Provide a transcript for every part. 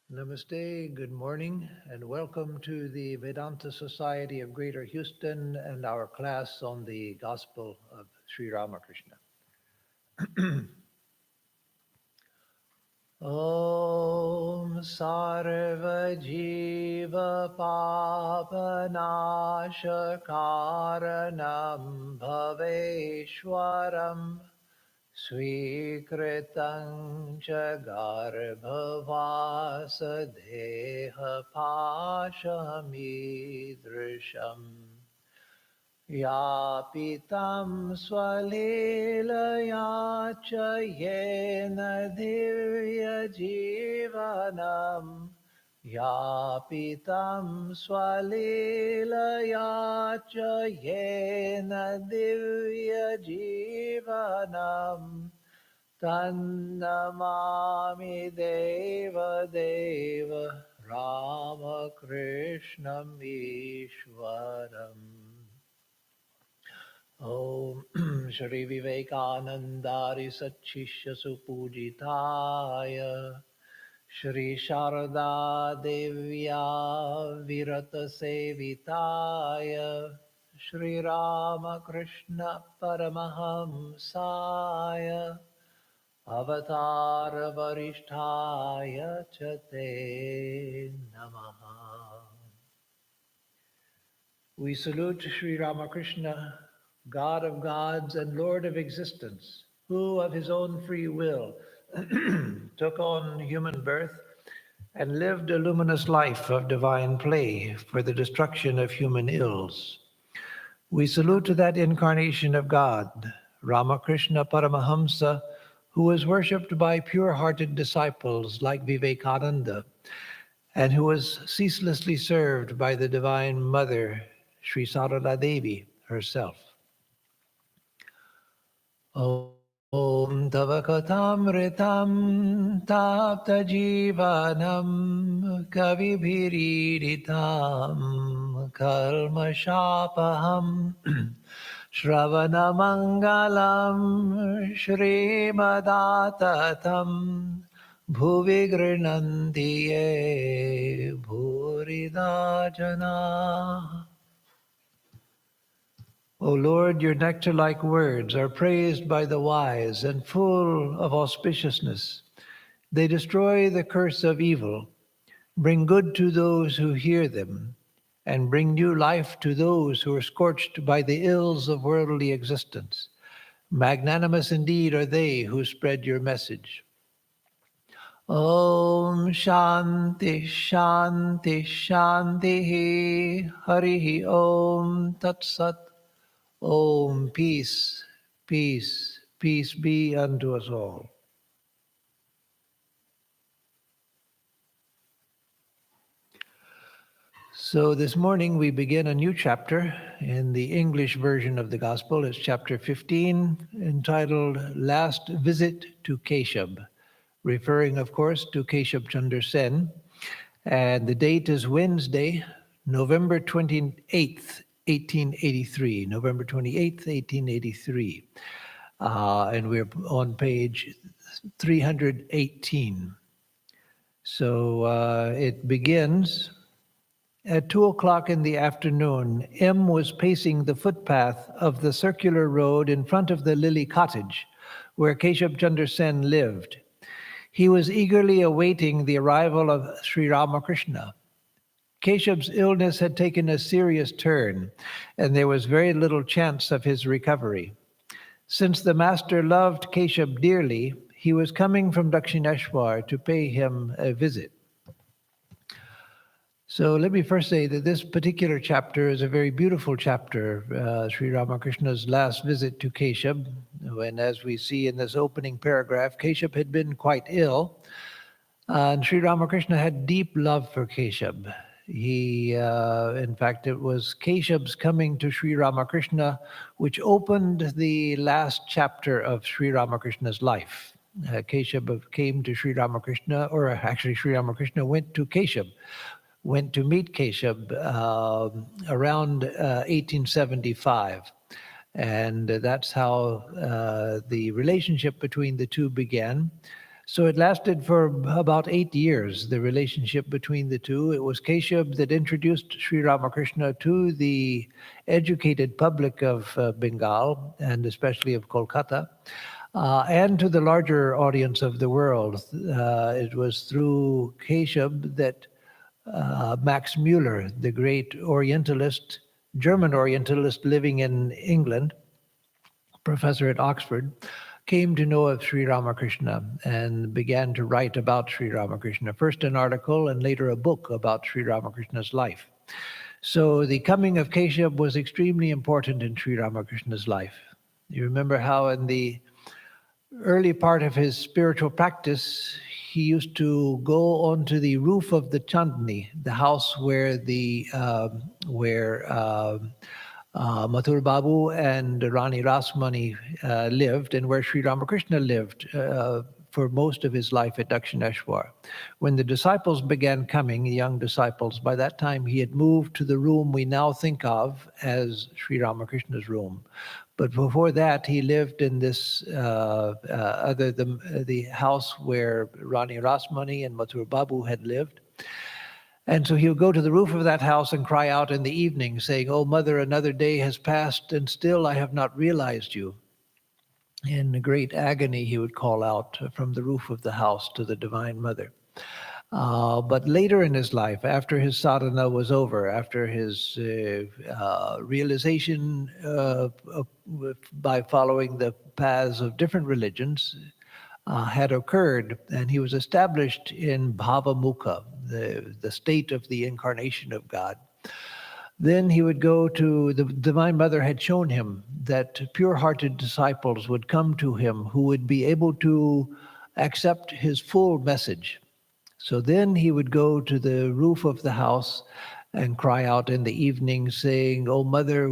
Namaste, good morning, and welcome to the Vedanta Society of Greater Houston and our class on the Gospel of Sri Ramakrishna. Om Sarva Jiva Papanashakaranam Bhaveshwaram Swikritam cha garbhavasadeha pashamidrisham Yapitam swalilaya cha yena divya jivanam Yapitam swalilaya cha yena divya jivanam Tannamami Deva Deva Ramakrishnam Ishwaram Om Shri Vivekanandari Satchishya Supujitaya Shri Sharada Devya Virata Sevitaya Shri Ramakrishna Paramahamsaya Avatar Varishtaya Chate Namaha. We salute Sri Ramakrishna, God of gods and Lord of existence, who of his own free will took on human birth and lived a luminous life of divine play for the destruction of human ills. We salute that incarnation of God, Ramakrishna Paramahamsa, who was worshipped by pure-hearted disciples like Vivekananda, and who was ceaselessly served by the Divine Mother, Sri Sarada Devi herself. Om Tava Katamritam Tapta Jivanam Kavibhiriditam Kalmashapaham Shravanamangalam Shrimadatam Bhuvi Grinanti Ye Bhurida Jana. O Lord, your nectar-like words are praised by the wise and full of auspiciousness. They destroy the curse of evil, bring good to those who hear them, and bring new life to those who are scorched by the ills of worldly existence. Magnanimous indeed are they who spread your message. Om Shanti Shanti Shanti Harihi Om Tat Sat. Om, peace, peace, peace be unto us all. So this morning we begin a new chapter in the English version of the Gospel. It's chapter 15, entitled Last Visit to Keshav, referring, of course, to Keshav Chandra Sen. And the date is Wednesday, November 28th, 1883, November 28th, 1883. And we're on page 318. So it begins, at 2 o'clock in the afternoon, M was pacing the footpath of the circular road in front of the Lily Cottage, where Keshav Chandra Sen lived. He was eagerly awaiting the arrival of Sri Ramakrishna. Keshav's illness had taken a serious turn, and there was very little chance of his recovery. Since the master loved Keshav dearly, he was coming from Dakshineshwar to pay him a visit. So let me first say that this particular chapter is a very beautiful chapter, Sri Ramakrishna's last visit to Keshav, when, as we see in this opening paragraph, Keshav had been quite ill, and Sri Ramakrishna had deep love for Keshav. In fact, it was Keshav's coming to Sri Ramakrishna which opened the last chapter of Sri Ramakrishna's life. Keshav came to Sri Ramakrishna, or actually Sri Ramakrishna went to Keshav, went to meet Keshav around 1875. And that's how the relationship between the two began. So it lasted for about 8 years, the relationship between the two. It was Keshav that introduced Sri Ramakrishna to the educated public of Bengal, and especially of Kolkata, and to the larger audience of the world. It was through Keshav that Max Muller, the great Orientalist, German Orientalist living in England, professor at Oxford, came to know of Sri Ramakrishna and began to write about Sri Ramakrishna, first an article and later a book about Sri Ramakrishna's life. So the coming of Keshav was extremely important in Sri Ramakrishna's life. You remember how in the early part of his spiritual practice, he used to go onto the roof of the Chandni, the house where Mathur Babu and Rani Rasmani lived, and where Sri Ramakrishna lived for most of his life at Dakshineshwar. When the disciples began coming, the young disciples, by that time he had moved to the room we now think of as Sri Ramakrishna's room. But before that, he lived in this the house where Rani Rasmani and Mathur Babu had lived. And so he would go to the roof of that house and cry out in the evening, saying, "Oh, Mother, another day has passed, and still I have not realized you." In great agony, he would call out from the roof of the house to the Divine Mother. But later in his life, after his sadhana was over, after his realization by following the paths of different religions had occurred, and he was established in Bhavamukha, the state of the incarnation of God. Then he would go to, the Divine Mother had shown him that pure-hearted disciples would come to him who would be able to accept his full message. So then he would go to the roof of the house and cry out in the evening saying, "Oh, Mother,"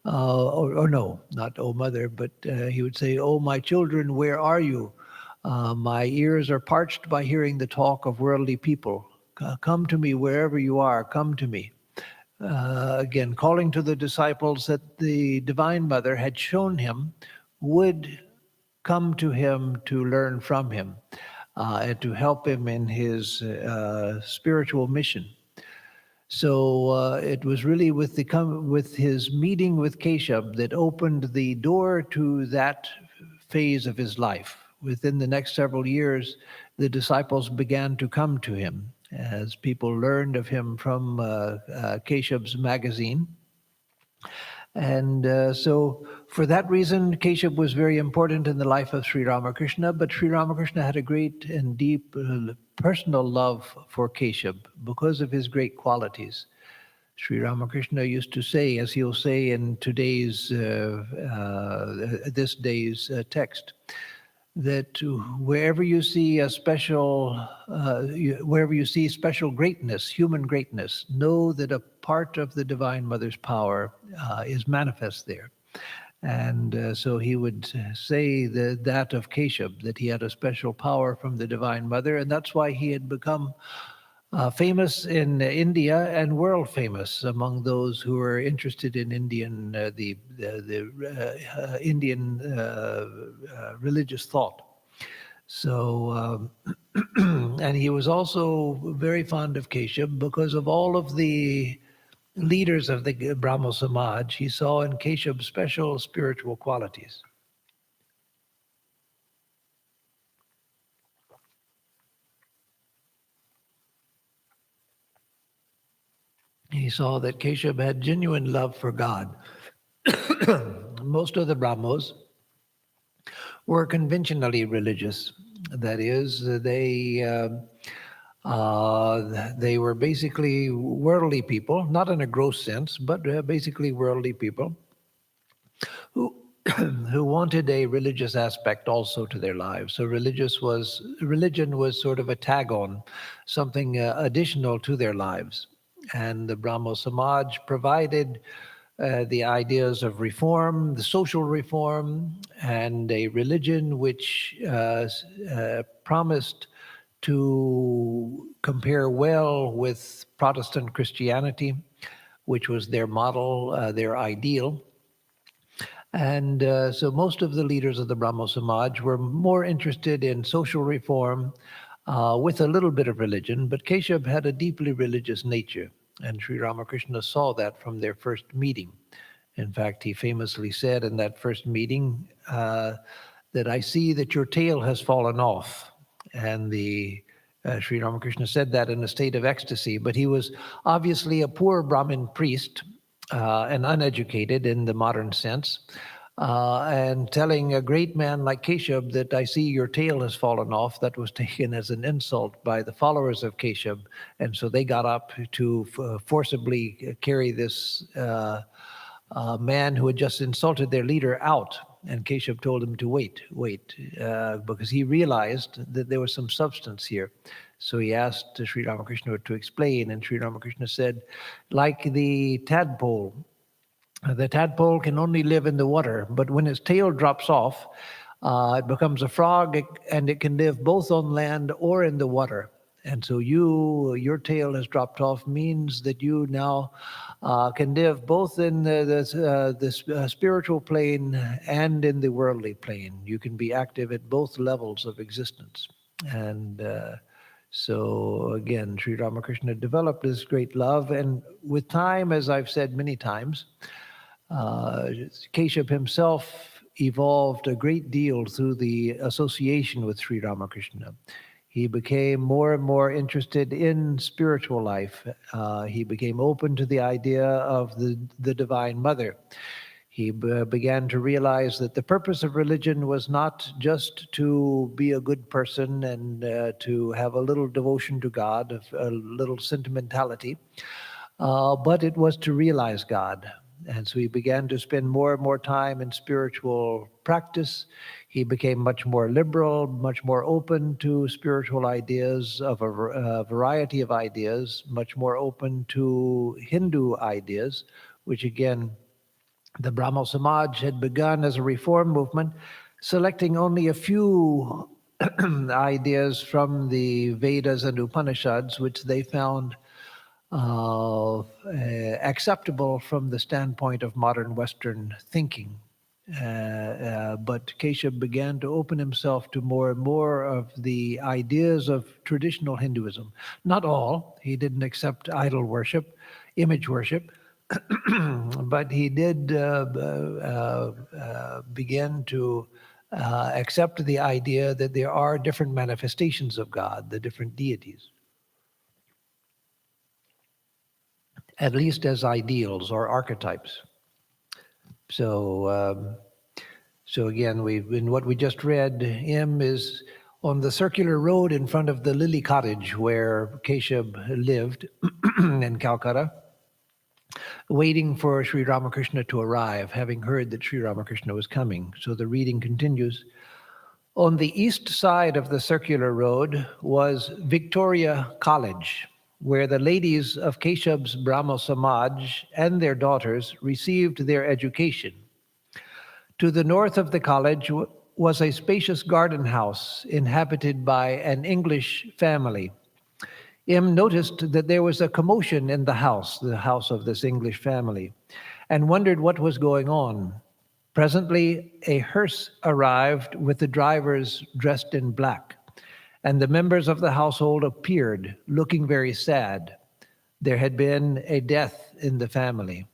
or no, not "Oh, Mother," but he would say, "Oh, my children, where are you? My ears are parched by hearing the talk of worldly people. Come to me wherever you are, come to me." Again, calling to the disciples that the Divine Mother had shown him would come to him to learn from him and to help him in his spiritual mission. So it was really with his meeting with Keshav that opened the door to that phase of his life. Within the next several years, the disciples began to come to him as people learned of him from Keshav's magazine. And so for that reason, Keshav was very important in the life of Sri Ramakrishna, but Sri Ramakrishna had a great and deep personal love for Keshav because of his great qualities. Sri Ramakrishna used to say, as he'll say in today's, this day's text, that wherever you see wherever you see special greatness, human greatness, know that a part of the Divine Mother's power is manifest there. And so he would say that of Keshav, that he had a special power from the Divine Mother, and that's why he had become famous in India and world famous among those who were interested in Indian, Indian religious thought. So, and he was also very fond of Keshav because of all of the leaders of the Brahmo Samaj. He saw in Keshav special spiritual qualities. He saw that Keshav had genuine love for God. Most of the Brahmos were conventionally religious. That is, they were basically worldly people, not in a gross sense, but basically worldly people who who wanted a religious aspect also to their lives. So religion was sort of a tag-on, something additional to their lives. And the Brahmo Samaj provided the ideas of reform, the social reform, and a religion which promised to compare well with Protestant Christianity, which was their model, their ideal. And so most of the leaders of the Brahmo Samaj were more interested in social reform with a little bit of religion, but Keshav had a deeply religious nature, and Sri Ramakrishna saw that from their first meeting. In fact, he famously said in that first meeting that I see that your tail has fallen off. And the Sri Ramakrishna said that in a state of ecstasy, but he was obviously a poor Brahmin priest and uneducated in the modern sense. And telling a great man like Keshav that I see your tail has fallen off, that was taken as an insult by the followers of Keshav. And so they got up to forcibly carry this man who had just insulted their leader out. And Keshav told him to wait, because he realized that there was some substance here. So he asked Sri Ramakrishna to explain, and Sri Ramakrishna said, like the tadpole can only live in the water, but when its tail drops off, it becomes a frog, and it can live both on land or in the water. And so your tail has dropped off means that you now can live both in the spiritual plane and in the worldly plane. You can be active at both levels of existence. And so again, Sri Ramakrishna developed this great love. And with time, as I've said many times, Keshav himself evolved a great deal through the association with Sri Ramakrishna. He became more and more interested in spiritual life. He became open to the idea of the Divine Mother. He began to realize that the purpose of religion was not just to be a good person and to have a little devotion to God, a little sentimentality, but it was to realize God. And so he began to spend more and more time in spiritual practice. He became much more liberal, much more open to spiritual ideas, of a variety of ideas, much more open to Hindu ideas, which again, the Brahmo Samaj had begun as a reform movement, selecting only a few ideas from the Vedas and Upanishads, which they found acceptable from the standpoint of modern Western thinking. But Keshav began to open himself to more and more of the ideas of traditional Hinduism. Not all. He didn't accept idol worship, image worship, but he did begin to accept the idea that there are different manifestations of God, the different deities, at least as ideals or archetypes. So again, in what we just read, M is on the circular road in front of the lily cottage where Keshav lived in Calcutta, waiting for Sri Ramakrishna to arrive, having heard that Sri Ramakrishna was coming. So the reading continues. On the east side of the circular road was Victoria College, where the ladies of Keshav's Brahmo Samaj and their daughters received their education. To the north of the college was a spacious garden house inhabited by an English family. M noticed that there was a commotion in the house of this English family, and wondered what was going on. Presently, a hearse arrived with the drivers dressed in black, and the members of the household appeared, looking very sad. There had been a death in the family.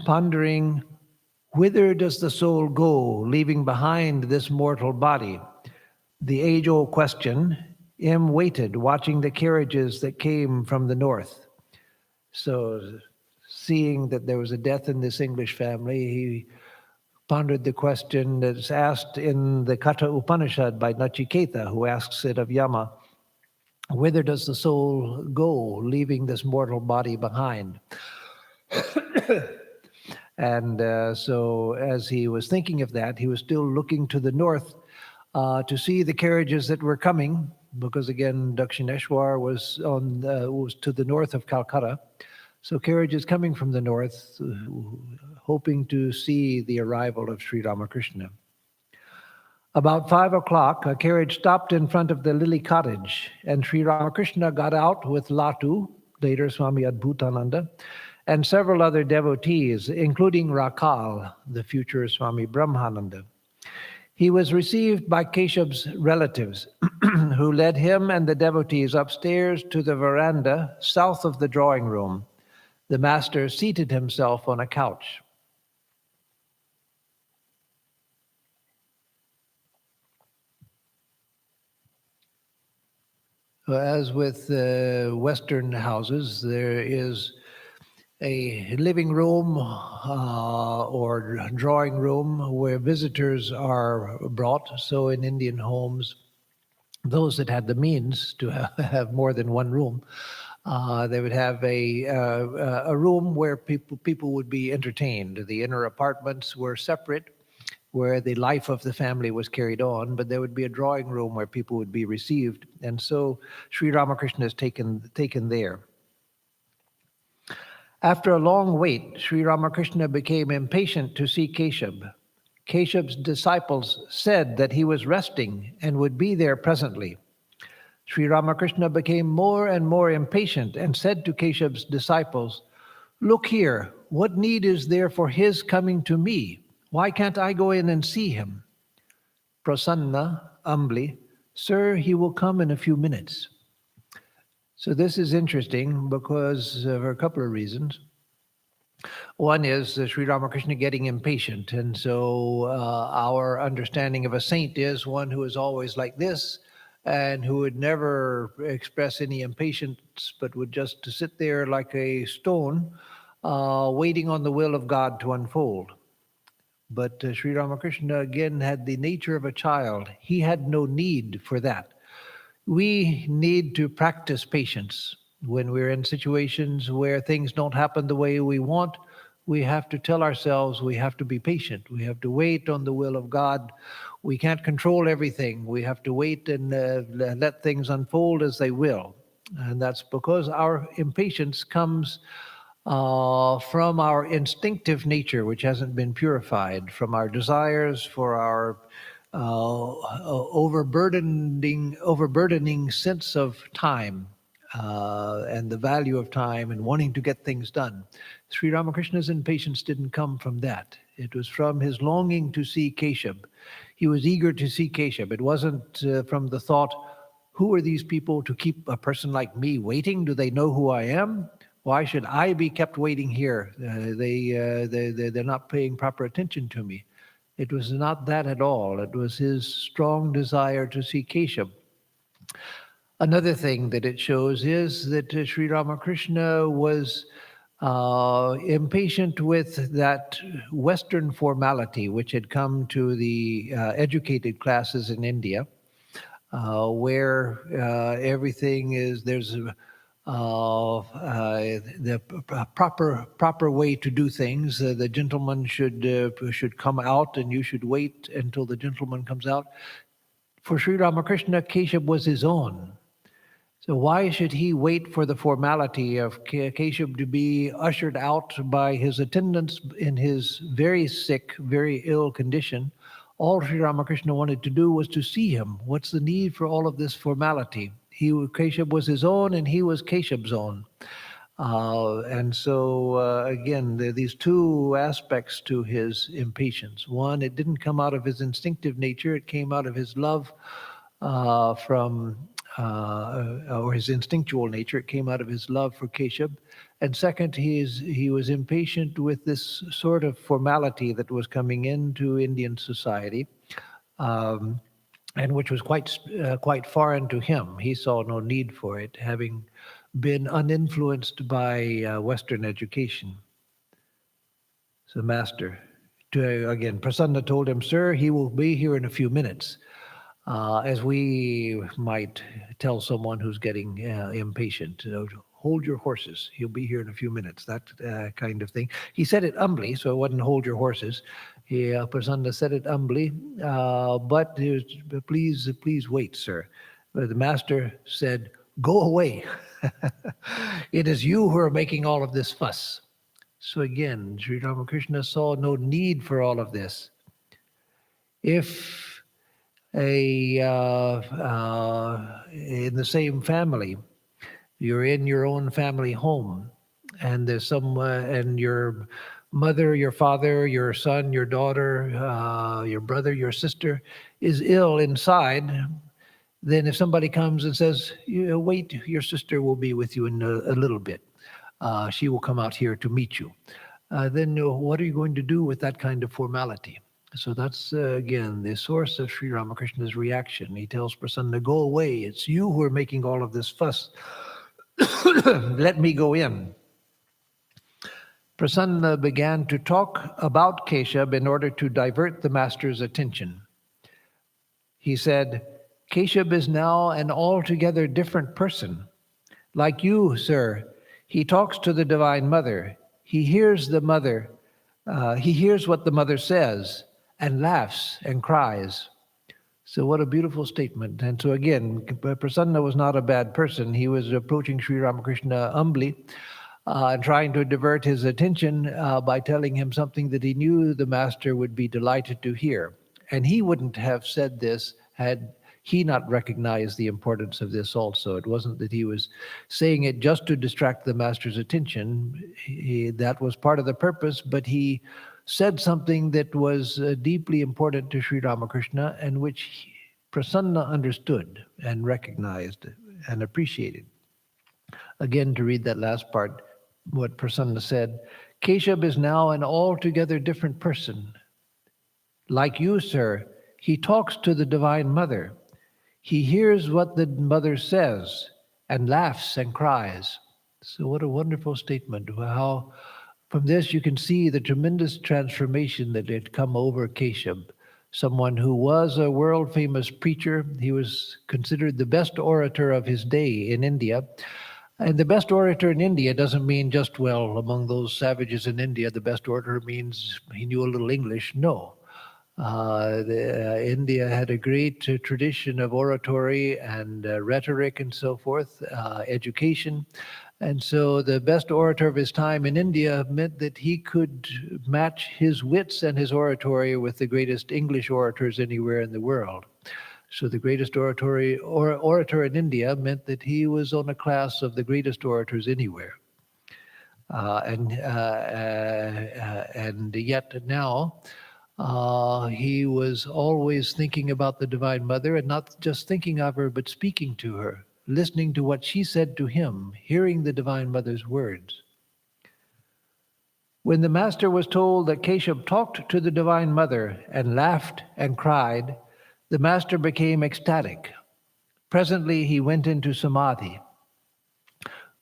Pondering, whither does the soul go, leaving behind this mortal body? The age-old question. M waited, watching the carriages that came from the north. So, seeing that there was a death in this English family, he pondered the question that's asked in the Katha Upanishad by Nachiketa, who asks it of Yama, whither does the soul go, leaving this mortal body behind? And so as he was thinking of that, he was still looking to the north to see the carriages that were coming, because again, Dakshineshwar was to the north of Calcutta. So carriages coming from the north, hoping to see the arrival of Sri Ramakrishna. About 5 o'clock, a carriage stopped in front of the Lily Cottage, and Sri Ramakrishna got out with Latu, later Swami Atmarupananda, and several other devotees, including Rakal, the future Swami Brahmananda. He was received by Keshav's relatives, who led him and the devotees upstairs to the veranda south of the drawing room. The master seated himself on a couch. As with Western houses, there is a living room or drawing room where visitors are brought. So in Indian homes, those that had the means to have more than one room, they would have a room where people would be entertained. The inner apartments were separate, where the life of the family was carried on, but there would be a drawing room where people would be received. And so Sri Ramakrishna is taken there. After a long wait, Sri Ramakrishna became impatient to see Keshav. Keshav's disciples said that he was resting and would be there presently. Sri Ramakrishna became more and more impatient and said to Keshav's disciples, "Look here, what need is there for his coming to me? Why can't I go in and see him?" Prasanna, humbly, "Sir, he will come in a few minutes." So this is interesting because for a couple of reasons. One is Sri Ramakrishna getting impatient. And so our understanding of a saint is one who is always like this and who would never express any impatience, but would just sit there like a stone, waiting on the will of God to unfold. But Sri Ramakrishna again had the nature of a child. He had no need for that. We need to practice patience. When we're in situations where things don't happen the way we want, we have to tell ourselves we have to be patient. We have to wait on the will of God. We can't control everything. We have to wait and let things unfold as they will. And that's because our impatience comes from our instinctive nature, which hasn't been purified, from our desires, for our overburdening sense of time and the value of time and wanting to get things done. Sri Ramakrishna's impatience didn't come from that. It was from his longing to see Keshav. He was eager to see Keshav. It wasn't from the thought, who are these people to keep a person like me waiting? Do they know who I am? Why should I be kept waiting here? They're not paying proper attention to me. It was not that at all. It was his strong desire to see Keshav. Another thing that it shows is that Sri Ramakrishna was impatient with that Western formality which had come to the educated classes in India, where everything is, there's the proper way to do things. The gentleman should come out and you should wait until the gentleman comes out. For Sri Ramakrishna, Keshav was his own. So why should he wait for the formality of Keshav to be ushered out by his attendants in his very sick, very ill condition? All Sri Ramakrishna wanted to do was to see him. What's the need for all of this formality? Keshav was his own and he was Keshav's own. And so, again, there are these two aspects to his impatience. One, it didn't come out of his instinctive nature. It came out of his love or his instinctual nature. It came out of his love for Keshav. And second, he was impatient with this sort of formality that was coming into Indian society, and which was quite foreign to him. He saw no need for it, having been uninfluenced by Western education. So, Master, again, Prasanna told him, "Sir, he will be here in a few minutes." As we might tell someone who's getting impatient, hold your horses. He'll be here in a few minutes, that kind of thing. He said it humbly, so it wasn't hold your horses. Prasanna said it humbly, but please wait, sir. But the master said, "Go away. It is you who are making all of this fuss." So again, Sri Ramakrishna saw no need for all of this. If in the same family, you're in your own family home, and there's and your mother, your father, your son, your daughter, your brother, your sister is ill inside, then if somebody comes and says, wait, your sister will be with you in a little bit. She will come out here to meet you. Then what are you going to do with that kind of formality? So that's, again, the source of Sri Ramakrishna's reaction. He tells Prasanna, go away. It's you who are making all of this fuss. Let me go in. Prasanna began to talk about Keshav in order to divert the master's attention. He said, Keshav is now an altogether different person. Like you, sir, he talks to the Divine Mother. He hears the mother. He hears what the mother says and laughs and cries. So what a beautiful statement. And so again, Prasanna was not a bad person. He was approaching Sri Ramakrishna humbly and trying to divert his attention by telling him something that he knew the master would be delighted to hear. And he wouldn't have said this had he not recognized the importance of this also. It wasn't that he was saying it just to distract the master's attention. That was part of the purpose, but he said something that was deeply important to Sri Ramakrishna and which Prasanna understood and recognized and appreciated. Again, to read that last part, what Prasanna said, Keshav is now an altogether different person. Like you, sir, he talks to the Divine Mother. He hears what the mother says and laughs and cries. So what a wonderful statement. How from this you can see the tremendous transformation that had come over Keshav, someone who was a world-famous preacher. He was considered the best orator of his day in India. And the best orator in India doesn't mean just, well, among those savages in India, the best orator means he knew a little English. No. India had a great tradition of oratory and rhetoric and so forth, education. And so the best orator of his time in India meant that he could match his wits and his oratory with the greatest English orators anywhere in the world. So the greatest orator in India meant that he was on a class of the greatest orators anywhere. And yet now, he was always thinking about the Divine Mother, and not just thinking of her, but speaking to her, listening to what she said to him, hearing the Divine Mother's words. When the Master was told that Keshav talked to the Divine Mother and laughed and cried, the Master became ecstatic. Presently, he went into samadhi.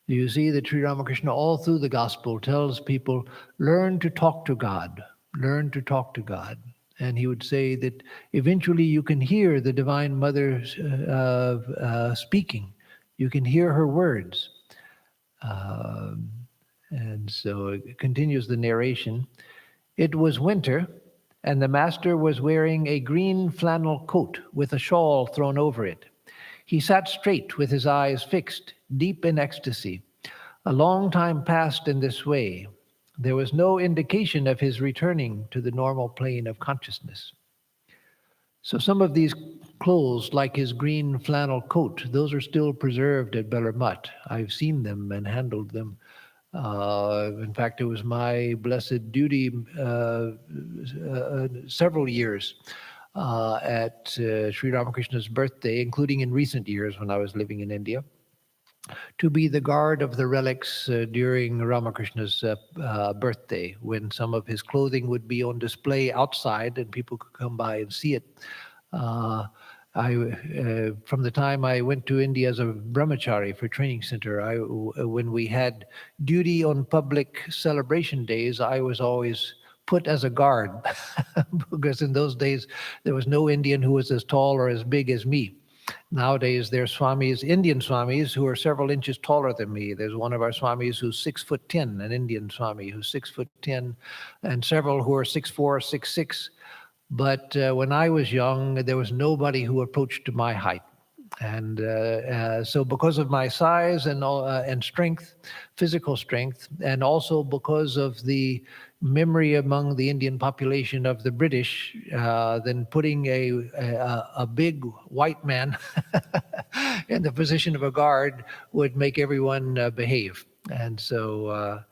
You see that Sri Ramakrishna all through the Gospel tells people, learn to talk to God. Learn to talk to God. And he would say that eventually you can hear the Divine Mother speaking. You can hear her words. And so it continues the narration. It was winter, and the Master was wearing a green flannel coat with a shawl thrown over it. He sat straight with his eyes fixed, deep in ecstasy. A long time passed in this way. There was no indication of his returning to the normal plane of consciousness. So some of these clothes, like his green flannel coat, those are still preserved at Belar Mutt. I've seen them and handled them. In fact, it was my blessed duty several years at Sri Ramakrishna's birthday, including in recent years when I was living in India, to be the guard of the relics during Ramakrishna's birthday, when some of his clothing would be on display outside and people could come by and see it. From the time I went to India as a brahmachari for training center, when we had duty on public celebration days, I was always put as a guard because in those days there was no Indian who was as tall or as big as me. Nowadays, there are swamis, Indian swamis, who are several inches taller than me. There's one of our swamis who's 6'10", an Indian swami who's 6'10", and several who are 6'4", 6'6". But when I was young, there was nobody who approached to my height. And so because of my size and strength, physical strength, and also because of the memory among the Indian population of the British, then putting a big white man in the position of a guard would make everyone behave. And so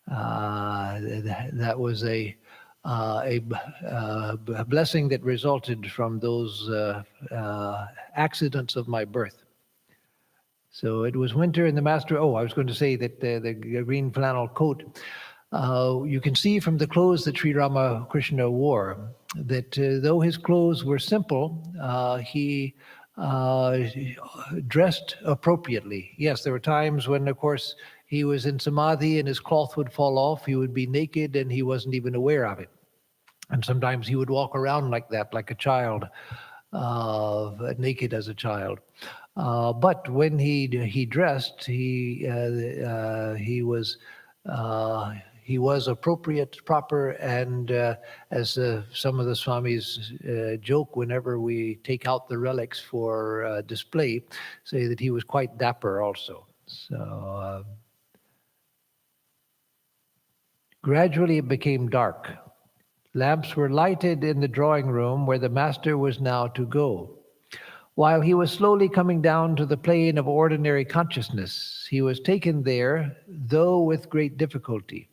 that was a blessing that resulted from those accidents of my birth. So it was winter, and the master. Oh, I was going to say that the green flannel coat. You can see from the clothes that Sri Ramakrishna wore that though his clothes were simple, he dressed appropriately. Yes, there were times when, of course, he was in samadhi and his cloth would fall off. He would be naked and he wasn't even aware of it. And sometimes he would walk around like that, like a child, naked as a child. But when he dressed, he was appropriate, proper, and as some of the Swamis joke whenever we take out the relics for display, say that he was quite dapper also. So gradually it became dark. Lamps were lighted in the drawing room where the master was now to go. While he was slowly coming down to the plane of ordinary consciousness, he was taken there, though with great difficulty.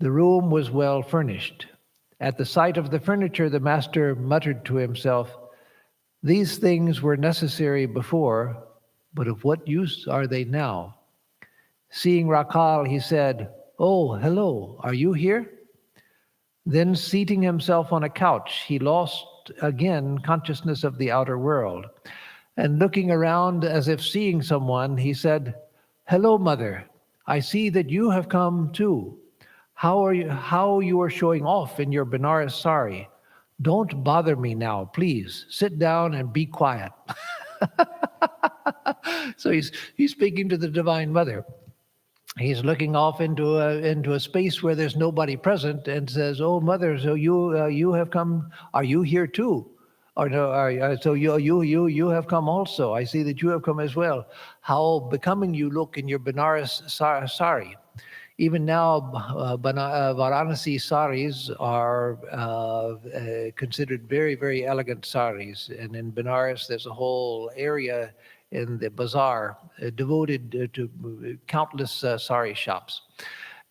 The room was well furnished. At the sight of the furniture, the master muttered to himself, "These things were necessary before, but of what use are they now?" Seeing Rakal, he said, "Oh, hello, are you here?" Then, seating himself on a couch, he lost again consciousness of the outer world. And looking around as if seeing someone, he said, "Hello, mother. I see that you have come too. How you are showing off in your Benares sari. Don't bother me now, please. Sit down and be quiet." So he's speaking to the Divine Mother. He's looking off into a space where there's nobody present and says, "Oh, mother, so you have come? Are you here too? Or no? So you have come also. I see that you have come as well. How becoming you look in your Benares sari." Even now, Varanasi saris are considered very, very elegant saris. And in Benares, there's a whole area in the bazaar devoted to countless sari shops.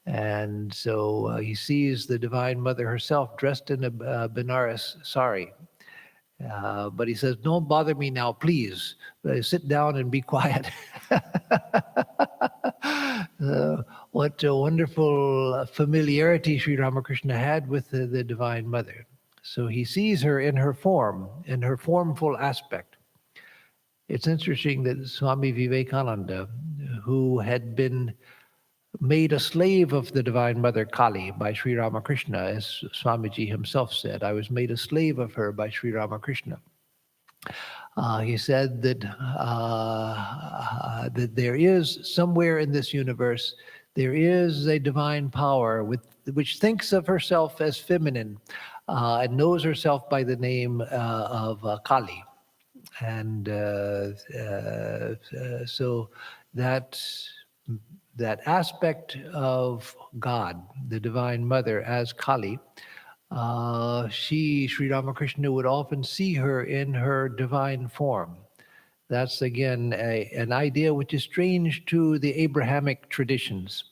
And so he sees the Divine Mother herself dressed in a Benares sari. But he says, "Don't bother me now, please. Sit down and be quiet." What a wonderful familiarity Sri Ramakrishna had with the Divine Mother. So he sees her in her form, in her formful aspect. It's interesting that Swami Vivekananda, who had been made a slave of the Divine Mother Kali by Sri Ramakrishna, as Swamiji himself said, "I was made a slave of her by Sri Ramakrishna." He said that that there is somewhere in this universe, there is a divine power which thinks of herself as feminine and knows herself by the name of Kali. And so that aspect of God, the Divine Mother as Kali, Sri Ramakrishna would often see her in her divine form. That's again an idea which is strange to the Abrahamic traditions.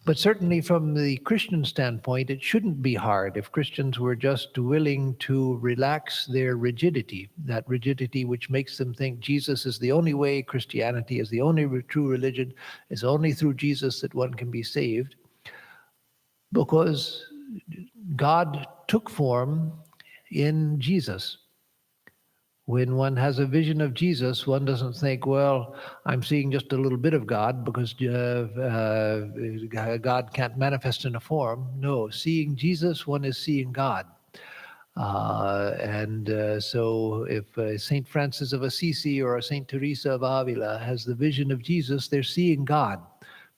But certainly from the Christian standpoint, it shouldn't be hard if Christians were just willing to relax their rigidity, that rigidity which makes them think Jesus is the only way, Christianity is the only true religion, it's only through Jesus that one can be saved. Because God took form in Jesus. When one has a vision of Jesus, one doesn't think, well, I'm seeing just a little bit of God because God can't manifest in a form. No, seeing Jesus, one is seeing God. So if St. Francis of Assisi or St. Teresa of Avila has the vision of Jesus, they're seeing God,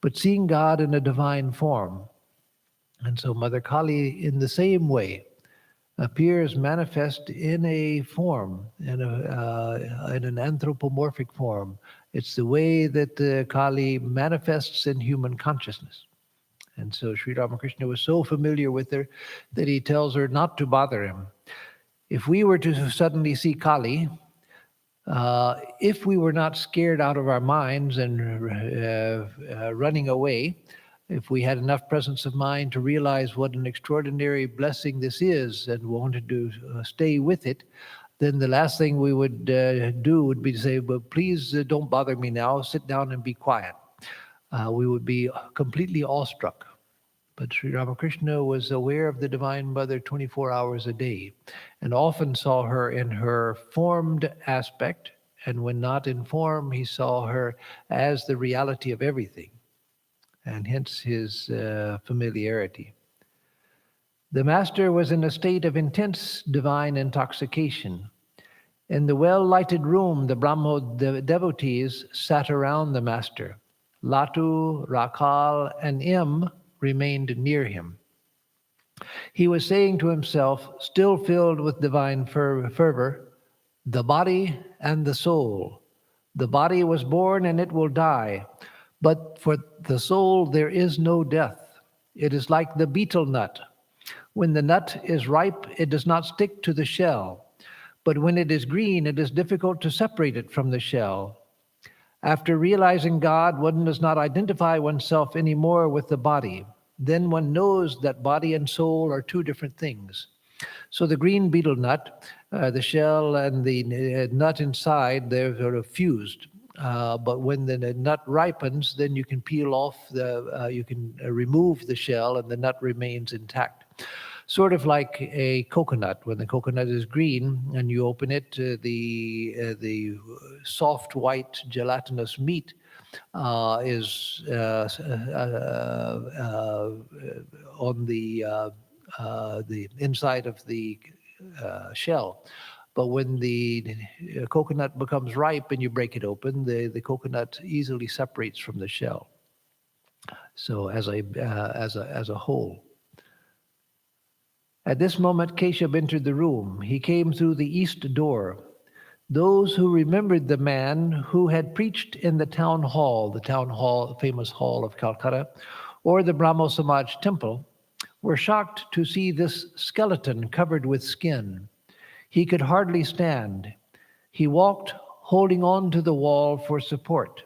but seeing God in a divine form. And so Mother Kali, in the same way, appears manifest in a form, in an anthropomorphic form. It's the way that Kali manifests in human consciousness. And so Sri Ramakrishna was so familiar with her that he tells her not to bother him. If we were to suddenly see Kali, If we were not scared out of our minds and running away, if we had enough presence of mind to realize what an extraordinary blessing this is and wanted to stay with it, then the last thing we would do would be to say, well, please don't bother me now, sit down and be quiet. We would be completely awestruck. But Sri Ramakrishna was aware of the Divine Mother 24 hours a day and often saw her in her formed aspect. And when not in form, he saw her as the reality of everything, and hence his familiarity. The master was in a state of intense divine intoxication. In the well-lighted room, the Brahmo devotees sat around the master. Latu, Rakal, and Im remained near him. He was saying to himself, still filled with divine fervor, the body and the soul. The body was born and it will die, but for the soul there is no death. It is like the betel nut. When the nut is ripe, it does not stick to the shell, but when it is green, it is difficult to separate it from the shell. After realizing God, one does not identify oneself anymore with the body. Then one knows that body and soul are two different things. So the green betel nut, the shell and the nut inside, they're sort of fused. But when the nut ripens, then you can peel off you can remove the shell and the nut remains intact. Sort of like a coconut. When the coconut is green and you open it, the soft white gelatinous meat is on the inside of the shell. But when the coconut becomes ripe and you break it open, the coconut easily separates from the shell. So as a whole. At this moment, Keshav entered the room. He came through the east door. Those who remembered the man who had preached in the town hall, famous hall of Calcutta, or the Brahmo Samaj temple, were shocked to see this skeleton covered with skin. He could hardly stand. He walked, holding on to the wall for support.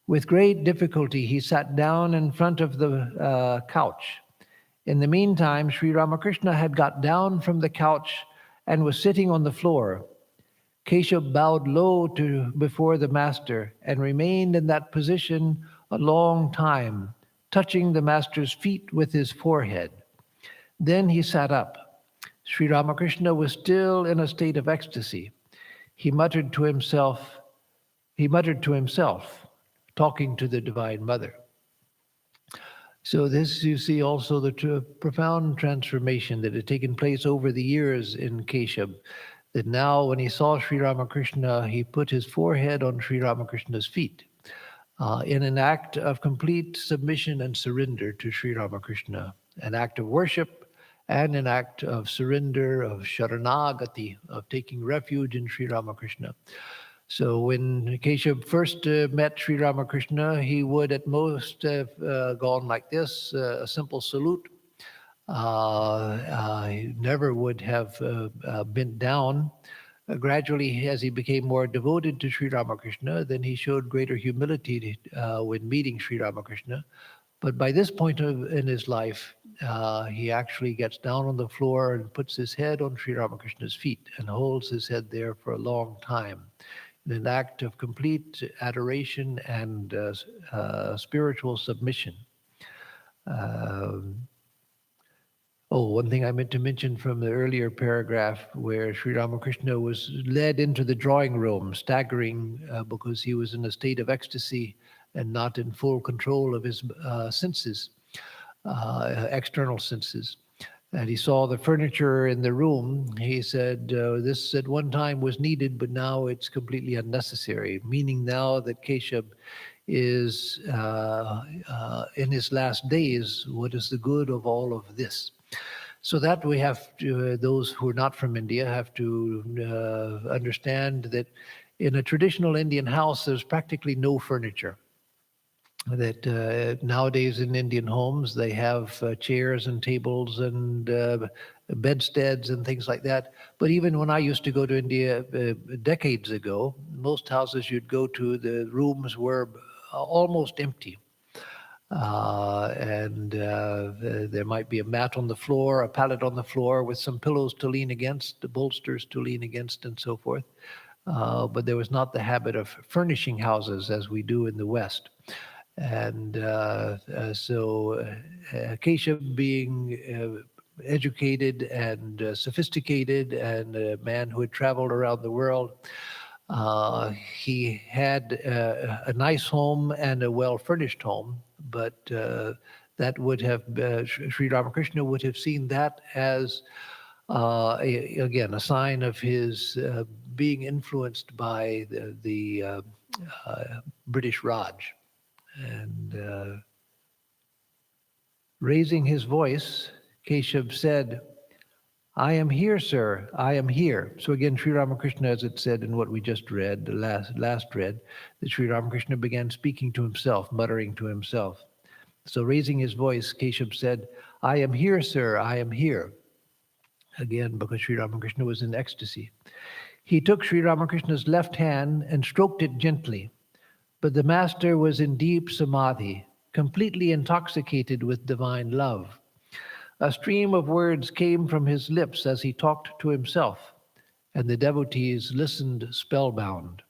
With great difficulty, he sat down in front of the couch. In the meantime, Sri Ramakrishna had got down from the couch and was sitting on the floor. Keshav bowed low before the master and remained in that position a long time, touching the master's feet with his forehead. Then he sat up. Sri Ramakrishna was still in a state of ecstasy. He muttered to himself, talking to the Divine Mother. So this, you see also the profound transformation that had taken place over the years in Keshav, that now when he saw Sri Ramakrishna, he put his forehead on Sri Ramakrishna's feet in an act of complete submission and surrender to Sri Ramakrishna, an act of worship and an act of surrender, of sharanagati, of taking refuge in Sri Ramakrishna. So when Keshav first met Sri Ramakrishna, he would at most have gone like this, a simple salute. He never would have bent down. Gradually, as he became more devoted to Sri Ramakrishna, then he showed greater humility when meeting Sri Ramakrishna. But by this point in his life, he actually gets down on the floor and puts his head on Sri Ramakrishna's feet and holds his head there for a long time, in an act of complete adoration and spiritual submission. One thing I meant to mention from the earlier paragraph, where Sri Ramakrishna was led into the drawing room, staggering because he was in a state of ecstasy and not in full control of his senses, external senses. And he saw the furniture in the room. He said, this at one time was needed, but now it's completely unnecessary, meaning now that Keshav is in his last days, what is the good of all of this? So that we have to, those who are not from India have to understand that in a traditional Indian house, there's practically no furniture. That nowadays in Indian homes, they have chairs and tables and bedsteads and things like that. But even when I used to go to India decades ago, most houses you'd go to, the rooms were almost empty. There might be a mat on the floor, a pallet on the floor with some pillows to lean against, the bolsters to lean against, and so forth. But there was not the habit of furnishing houses as we do in the West. And Keshav, being educated and sophisticated and a man who had traveled around the world, he had a nice home and a well-furnished home, but that would have, Sri Ramakrishna would have seen that as, again, a sign of his being influenced by the British Raj. And raising his voice, Keshav said, "I am here, sir, I am here." So again, Sri Ramakrishna, as it said in what we just read, the last read, that Sri Ramakrishna began speaking to himself, muttering to himself. So raising his voice, Keshav said, "I am here, sir, I am here." Again, because Sri Ramakrishna was in ecstasy. He took Sri Ramakrishna's left hand and stroked it gently. But the master was in deep samadhi, completely intoxicated with divine love. A stream of words came from his lips as he talked to himself, and the devotees listened spellbound.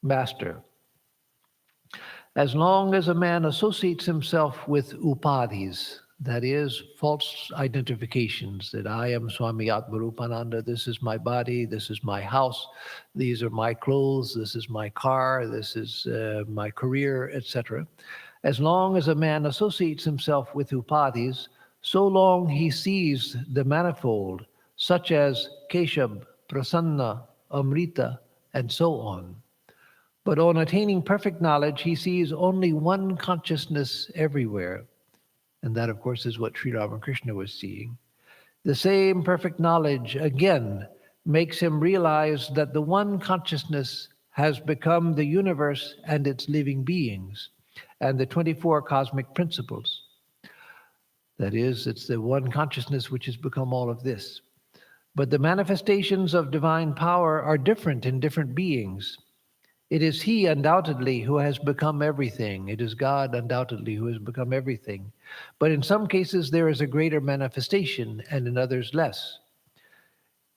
Master, as long as a man associates himself with upadhis, that is, false identifications, that I am Swami Atmarupananda, this is my body, this is my house, these are my clothes, this is my car, this is my career, etc. As long as a man associates himself with upadhis, so long he sees the manifold, such as Keshav, Prasanna, Amrita, and so on. But on attaining perfect knowledge, he sees only one consciousness everywhere. And that, of course, is what Sri Ramakrishna was seeing. The same perfect knowledge, again, makes him realize that the one consciousness has become the universe and its living beings, and the 24 cosmic principles. That is, it's the one consciousness which has become all of this. But the manifestations of divine power are different in different beings. It is He undoubtedly who has become everything. It is God undoubtedly who has become everything. But in some cases there is a greater manifestation and in others less.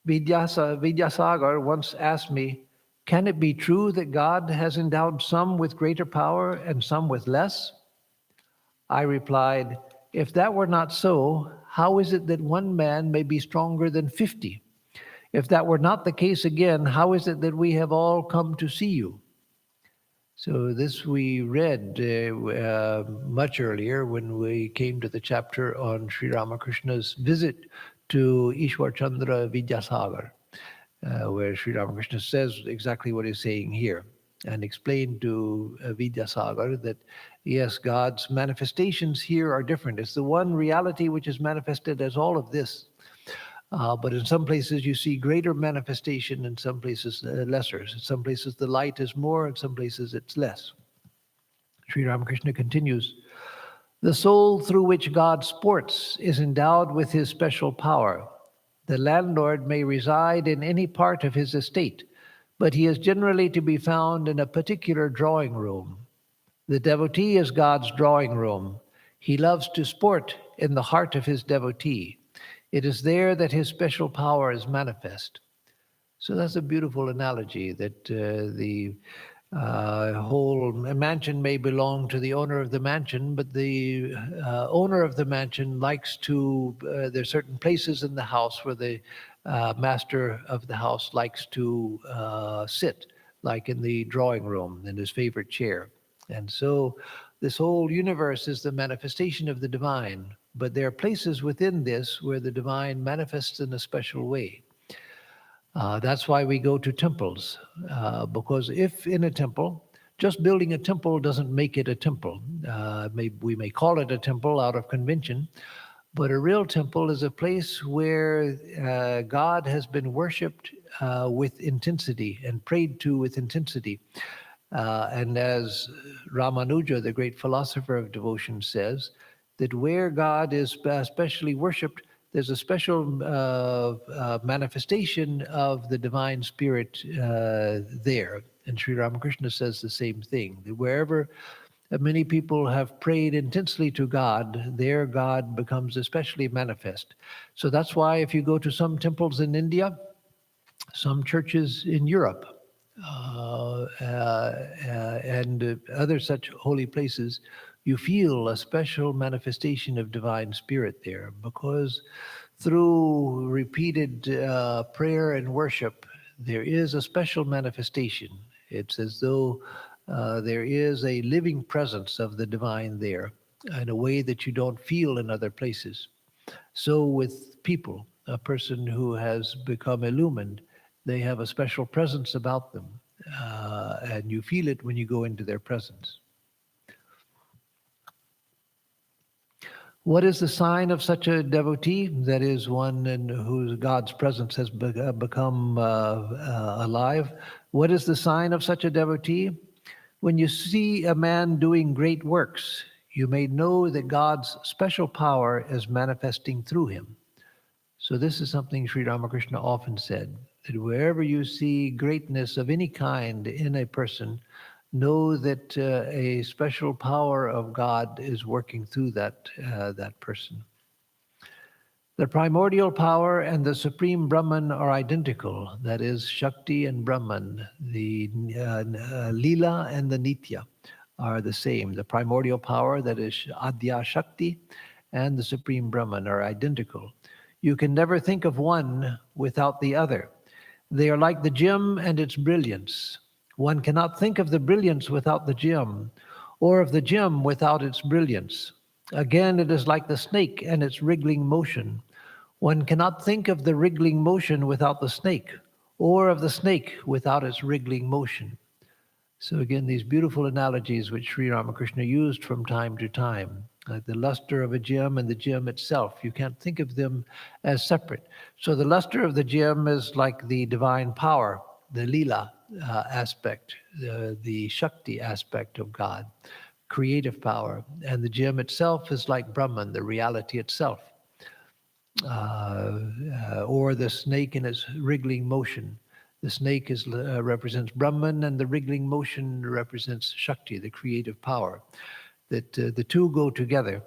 Vidyasagar once asked me, can it be true that God has endowed some with greater power and some with less? I replied, if that were not so, how is it that one man may be stronger than 50? If that were not the case again, how is it that we have all come to see you? So this we read much earlier when we came to the chapter on Sri Ramakrishna's visit to Ishwar Chandra Vidyasagar, where Sri Ramakrishna says exactly what he's saying here and explained to Vidyasagar that, yes, God's manifestations here are different. It's the one reality which is manifested as all of this. But in some places you see greater manifestation, in some places lesser. In some places the light is more, in some places it's less. Sri Ramakrishna continues, the soul through which God sports is endowed with his special power. The landlord may reside in any part of his estate, but he is generally to be found in a particular drawing room. The devotee is God's drawing room. He loves to sport in the heart of his devotee. It is there that his special power is manifest. So that's a beautiful analogy, that the whole mansion may belong to the owner of the mansion, but the owner of the mansion likes to, there are certain places in the house where the master of the house likes to sit, like in the drawing room, in his favorite chair. And so this whole universe is the manifestation of the divine. But there are places within this where the divine manifests in a special way. That's why we go to temples, because if in a temple, just building a temple doesn't make it a temple. We may call it a temple out of convention, but a real temple is a place where God has been worshipped with intensity and prayed to with intensity. And as Ramanuja, the great philosopher of devotion, says, that where God is especially worshipped, there's a special manifestation of the divine spirit there. And Sri Ramakrishna says the same thing, that wherever many people have prayed intensely to God, their God becomes especially manifest. So that's why if you go to some temples in India, some churches in Europe, and other such holy places, you feel a special manifestation of divine spirit there, because through repeated prayer and worship, there is a special manifestation. It's as though there is a living presence of the divine there in a way that you don't feel in other places. So with people, a person who has become illumined, they have a special presence about them, and you feel it when you go into their presence. What is the sign of such a devotee? That is one in whose God's presence has become alive. What is the sign of such a devotee? When you see a man doing great works, you may know that God's special power is manifesting through him. So this is something Sri Ramakrishna often said, that wherever you see greatness of any kind in a person, know that a special power of God is working through that person. The primordial power and the supreme Brahman are identical. That is, Shakti and Brahman, the Lila and the Nitya are the same. The primordial power, that is Adya Shakti, and the supreme Brahman are identical. You can never think of one without the other. They are like the gem and its brilliance. One cannot think of the brilliance without the gem, or of the gem without its brilliance. Again, it is like the snake and its wriggling motion. One cannot think of the wriggling motion without the snake, or of the snake without its wriggling motion. So again, these beautiful analogies which Sri Ramakrishna used from time to time, like the luster of a gem and the gem itself. You can't think of them as separate. So the luster of the gem is like the divine power, the lila aspect, the Shakti aspect of God, creative power. And the gem itself is like Brahman, the reality itself. Or the snake in its wriggling motion. The snake represents Brahman, and the wriggling motion represents Shakti, the creative power. That the two go together.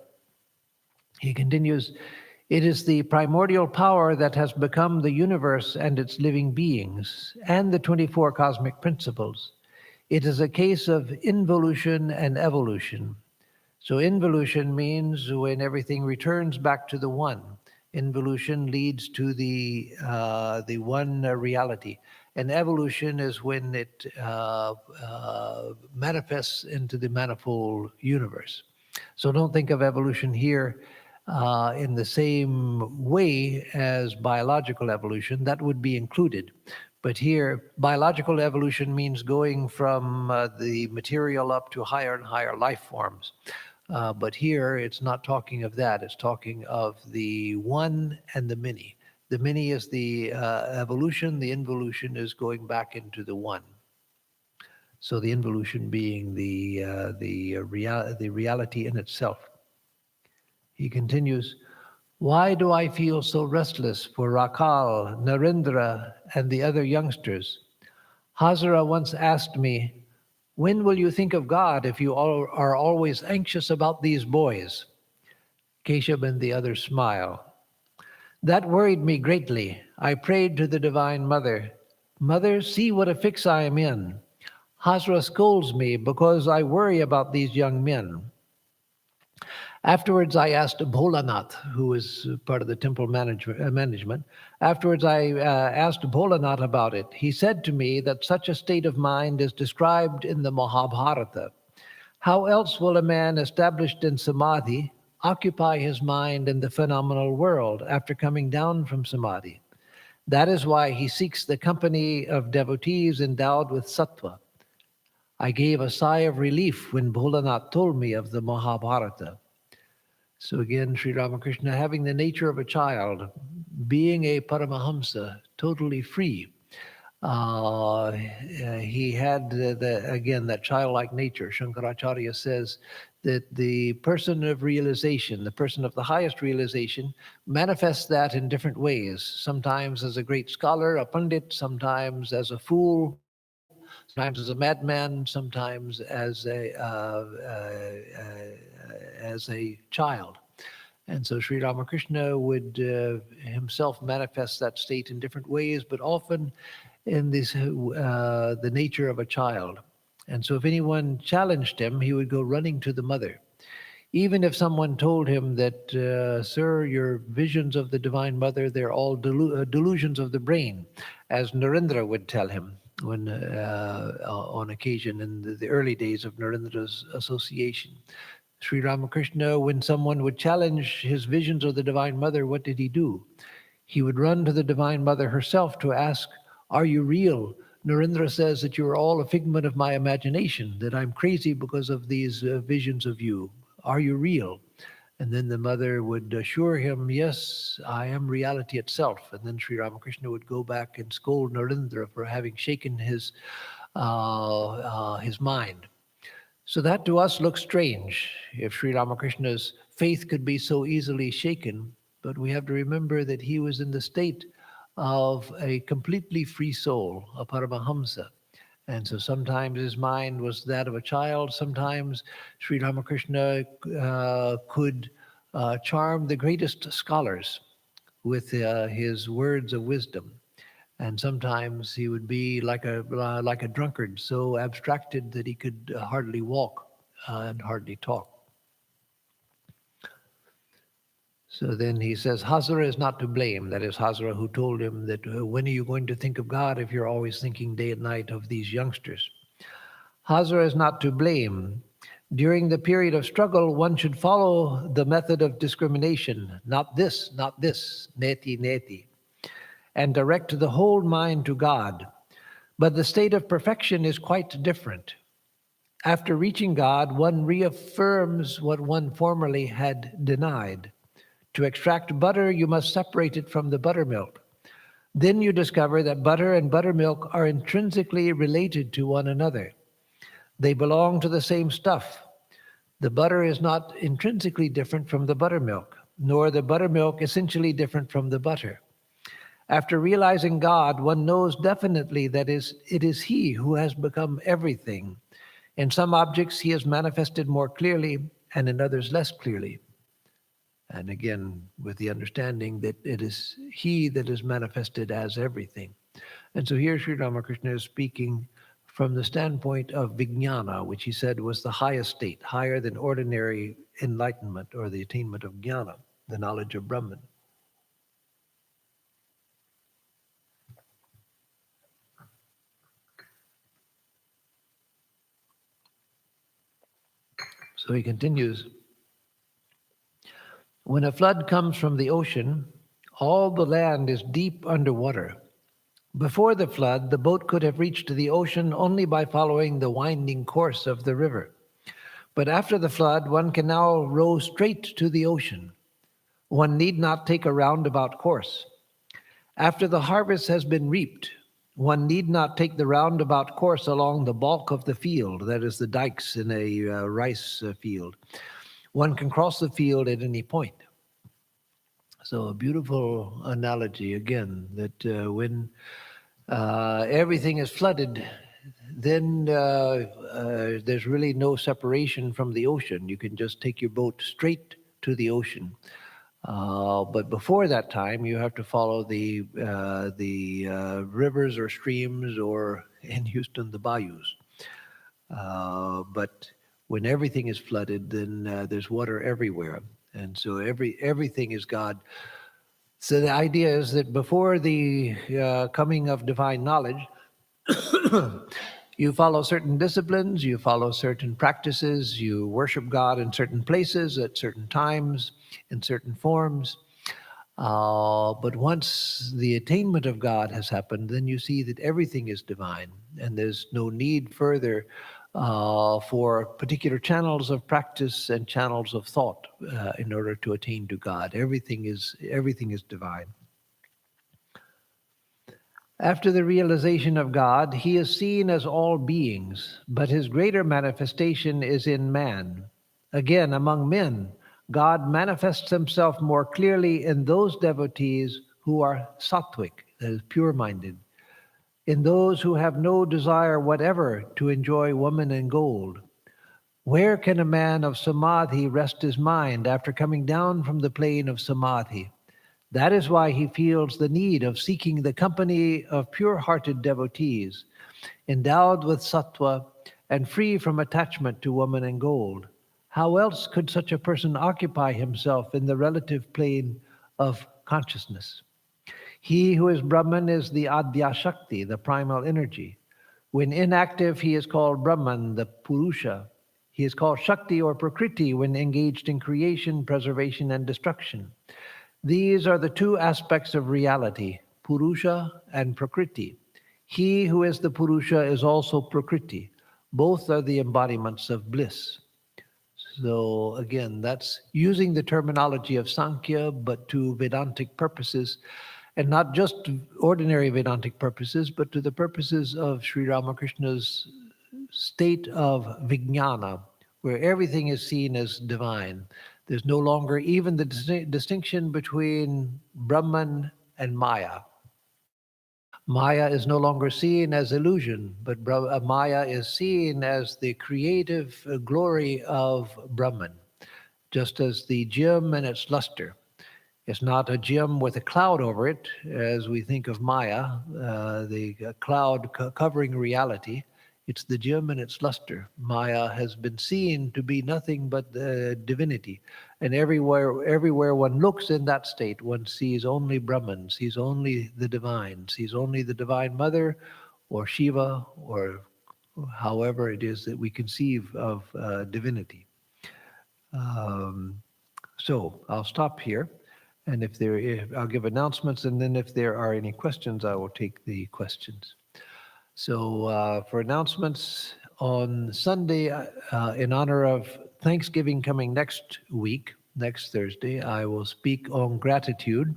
He continues, it is the primordial power that has become the universe and its living beings, and the 24 cosmic principles. It is a case of involution and evolution. So involution means when everything returns back to the one. Involution leads to the one reality. And evolution is when it manifests into the manifold universe. So don't think of evolution here in the same way as biological evolution. That would be included. But here, biological evolution means going from the material up to higher and higher life forms. But here, it's not talking of that. It's talking of the one and the many. The many is the evolution. The involution is going back into the one. So the involution being the reality in itself. He continues, why do I feel so restless for Rakal, Narendra, and the other youngsters? Hazara once asked me, when will you think of God if you all are always anxious about these boys? Keshav and the others smile. That worried me greatly. I prayed to the Divine Mother, Mother, see what a fix I am in. Hazara scolds me because I worry about these young men. Afterwards, I asked Bholanath, who is part of the temple management. Afterwards, I asked Bholanath about it. He said to me that such a state of mind is described in the Mahabharata. How else will a man established in samadhi occupy his mind in the phenomenal world after coming down from samadhi? That is why he seeks the company of devotees endowed with sattva. I gave a sigh of relief when Bholanath told me of the Mahabharata. So again, Sri Ramakrishna having the nature of a child, being a Paramahamsa, totally free, he had again that childlike nature. Shankaracharya says that the person of realization, the person of the highest realization, manifests that in different ways. Sometimes as a great scholar, a pandit; sometimes as a fool; sometimes as a madman; sometimes as a child. And so Sri Ramakrishna would himself manifest that state in different ways, but often in the nature of a child. And so if anyone challenged him, he would go running to the mother. Even if someone told him that, sir, your visions of the Divine Mother, they're all delusions of the brain, as Narendra would tell him when on occasion in the early days of Narendra's association. Sri Ramakrishna, when someone would challenge his visions of the Divine Mother, what did he do? He would run to the Divine Mother herself to ask, are you real? Narendra says that you are all a figment of my imagination, that I'm crazy because of these visions of you. Are you real? And then the mother would assure him, yes, I am reality itself. And then Sri Ramakrishna would go back and scold Narendra for having shaken his mind. So that to us looks strange, if Sri Ramakrishna's faith could be so easily shaken. But we have to remember that he was in the state of a completely free soul, a Paramahamsa. And so sometimes his mind was that of a child. Sometimes Sri Ramakrishna could charm the greatest scholars with his words of wisdom. And sometimes he would be like a drunkard, so abstracted that he could hardly walk and hardly talk. So then he says, Hazara is not to blame. That is Hazara who told him that when are you going to think of God if you're always thinking day and night of these youngsters? Hazara is not to blame. During the period of struggle, one should follow the method of discrimination. Not this, neti, neti. And direct the whole mind to God. But the state of perfection is quite different. After reaching God, one reaffirms what one formerly had denied. To extract butter, you must separate it from the buttermilk. Then you discover that butter and buttermilk are intrinsically related to one another. They belong to the same stuff. The butter is not intrinsically different from the buttermilk, nor the buttermilk essentially different from the butter. After realizing God, one knows definitely that it is He who has become everything. In some objects, He is manifested more clearly, and in others less clearly. And again, with the understanding that it is He that is manifested as everything. And so here Sri Ramakrishna is speaking from the standpoint of vijnana, which he said was the highest state, higher than ordinary enlightenment or the attainment of jnana, the knowledge of Brahman. So he continues, when a flood comes from the ocean, all the land is deep underwater. Before the flood, the boat could have reached the ocean only by following the winding course of the river. But after the flood, one can now row straight to the ocean. One need not take a roundabout course. After the harvest has been reaped, one need not take the roundabout course along the bulk of the field, that is the dikes in a rice field. One can cross the field at any point. So a beautiful analogy again, that when everything is flooded, then there's really no separation from the ocean. You can just take your boat straight to the ocean. But before that time, you have to follow the rivers or streams, or in Houston, the bayous. But when everything is flooded, then there's water everywhere. And so everything is God. So the idea is that before the coming of divine knowledge, you follow certain disciplines, you follow certain practices, you worship God in certain places, at certain times, in certain forms. But once the attainment of God has happened, then you see that everything is divine, and there's no need further for particular channels of practice and channels of thought in order to attain to God. Everything is divine. After the realization of God, he is seen as all beings, but his greater manifestation is in man. Again, among men, God manifests himself more clearly in those devotees who are sattvic, that is, pure-minded, in those who have no desire whatever to enjoy woman and gold. Where can a man of samadhi rest his mind after coming down from the plane of samadhi? That is why he feels the need of seeking the company of pure-hearted devotees, endowed with sattva and free from attachment to woman and gold. How else could such a person occupy himself in the relative plane of consciousness? He who is Brahman is the Adya Shakti, the primal energy. When inactive, he is called Brahman, the Purusha. He is called Shakti or Prakriti when engaged in creation, preservation, and destruction. These are the two aspects of reality, Purusha and Prakriti. He who is the Purusha is also Prakriti. Both are the embodiments of bliss. So again, that's using the terminology of Sankhya, but to Vedantic purposes, and not just ordinary Vedantic purposes, but to the purposes of Sri Ramakrishna's state of vijnana, where everything is seen as divine. There's no longer even the distinction between Brahman and Maya. Maya is no longer seen as illusion, but Maya is seen as the creative glory of Brahman, just as the gem and its luster. It's not a gem with a cloud over it, as we think of Maya, the cloud covering reality. It's the gem and its luster. Maya has been seen to be nothing but divinity. And everywhere one looks in that state, one sees only Brahman, sees only the divine, sees only the Divine Mother or Shiva or however it is that we conceive of divinity. So I'll stop here. And I'll give announcements, and then if there are any questions, I will take the questions. So for announcements, on Sunday, in honor of Thanksgiving coming next week, next Thursday, I will speak on gratitude.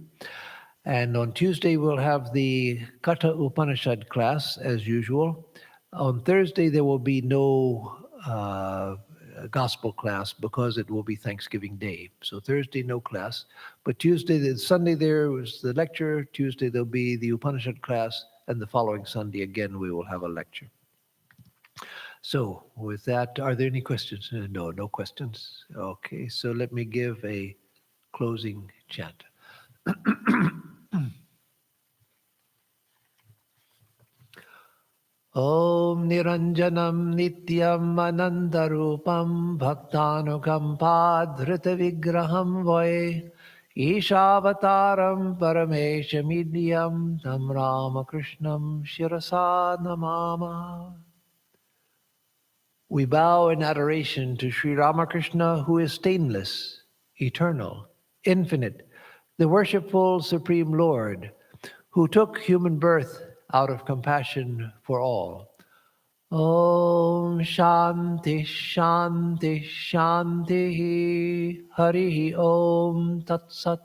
And on Tuesday, we'll have the Katha Upanishad class, as usual. On Thursday, there will be no gospel class because it will be Thanksgiving Day. So Thursday, no class. But Sunday there was the lecture. Tuesday, there'll be the Upanishad class. And the following Sunday, again, we will have a lecture. So with that, are there any questions? No questions. Okay, so let me give a closing chant. Om Niranjanam Nityam Anandarupam Bhaktanukampādhrita Vigraham Vai Ishavataram Parameshamidhyam Tam Ramakrishnam Shirasa Namama. We bow in adoration to Sri Ramakrishna, who is stainless, eternal, infinite, the worshipful Supreme Lord, who took human birth out of compassion for all. Om Shanti Shanti Shanti Hari Om Tat Sat.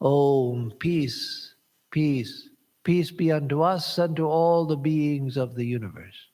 Om peace, peace, peace be unto us and to all the beings of the universe.